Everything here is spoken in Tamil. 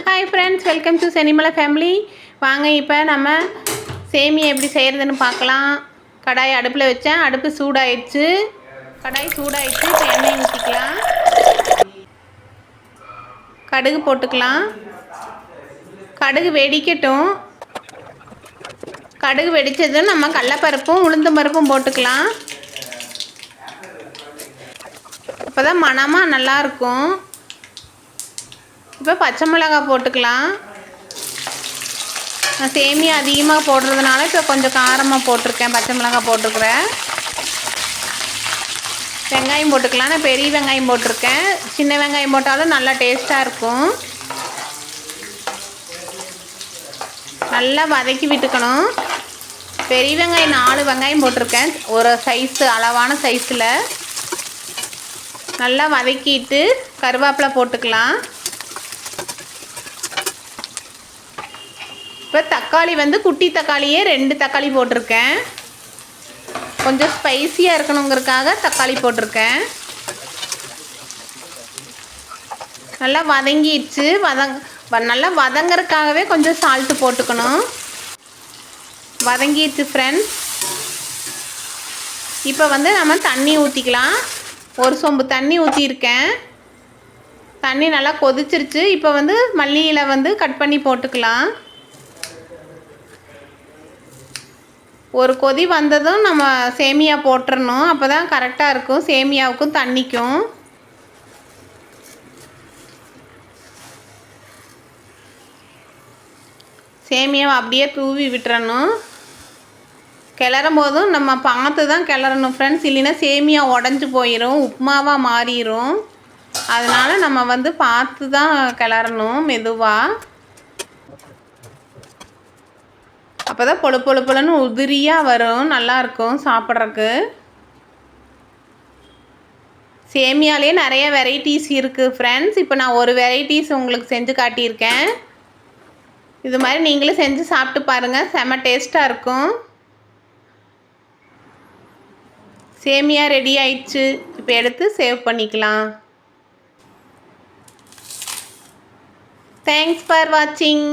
Hi friends, welcome to Chennimalai family. வாங்க இப்போ நம்ம சேமியா எப்படி செய்கிறதுன்னு பார்க்கலாம். கடாய் அடுப்பில் வச்சேன். அடுப்பு சூடாயிடுச்சு. கடாய் சூடாயிடுச்சு. இப்போ எண்ணெய் ஊற்றிக்கலாம். கடுகு போட்டுக்கலாம். கடுகு வெடிக்கட்டும். கடுகு வெடித்ததும் நம்ம கடலைப்பருப்பும் உளுந்தம் பருப்பும் போட்டுக்கலாம். அப்போ தான் மணமாக நல்லாயிருக்கும். இப்போ பச்சை மிளகாய் போட்டுக்கலாம். நான் சேமியா அதிகமாக போடுறதுனால இப்போ கொஞ்சம் காரமாக போட்டிருக்கேன். பச்சை மிளகாய் போட்டிருக்கிறேன். வெங்காயம் போட்டுக்கலாம். நான் பெரிய வெங்காயம் போட்டிருக்கேன். சின்ன வெங்காயம் போட்டாலும் நல்லா டேஸ்ட்டாக இருக்கும். நல்லா வதக்கி விட்டுக்கணும். பெரிய வெங்காயம் 4 வெங்காயம் போட்டிருக்கேன். ஒரு சைஸு அளவான சைஸில் நல்லா வதக்கிட்டு கருவேப்பிலை போட்டுக்கலாம். இப்போ தக்காளி குட்டி தக்காளியே 2 தக்காளி போட்டிருக்கேன். கொஞ்சம் ஸ்பைஸியாக இருக்கணுங்கிறதுக்காக தக்காளி போட்டிருக்கேன். நல்லா வதங்கிடுச்சு. நல்லா வதங்கிறதுக்காகவே கொஞ்சம் சால்ட்டு போட்டுக்கணும். வதங்கிடுச்சு ஃப்ரெண்ட்ஸ். இப்போ நம்ம தண்ணி ஊற்றிக்கலாம். ஒரு சொம்பு தண்ணி ஊற்றிருக்கேன். தண்ணி நல்லா கொதிச்சிருச்சு. இப்போ மல்லியில் கட் பண்ணி போட்டுக்கலாம். ஒரு கொதி வந்ததும் நம்ம சேமியா போட்டுறணும். அப்போ தான் கரெக்டாக இருக்கும் சேமியாவுக்கும் தண்ணிக்கும். சேமியாவை அப்படியே தூவி விட்டுறணும். கிளறும் போதும் நம்ம பார்த்து தான் கிளறணும் ஃப்ரெண்ட்ஸ். இல்லைன்னா சேமியா உடஞ்சி போயிடும், உப்புமாவாக மாறிடும். அதனால் நம்ம பார்த்து தான் கிளறணும் மெதுவாக. அப்போ தான் பொழு பொழு பொழுன்னு உதிரியாக வரும். நல்லாயிருக்கும் சாப்பிட்றதுக்கு. சேமியாலே நிறைய வெரைட்டிஸ் இருக்குது ஃப்ரெண்ட்ஸ். இப்போ நான் ஒரு வெரைட்டிஸ் உங்களுக்கு செஞ்சு காட்டியிருக்கேன். இது மாதிரி நீங்களும் செஞ்சு சாப்பிட்டு பாருங்கள். செம்ம டேஸ்ட்டாக இருக்கும். சேமியா ரெடி ஆயிடுச்சு. இப்போ எடுத்து சேவ் பண்ணிக்கலாம். தேங்க்ஸ் ஃபார் வாட்சிங்.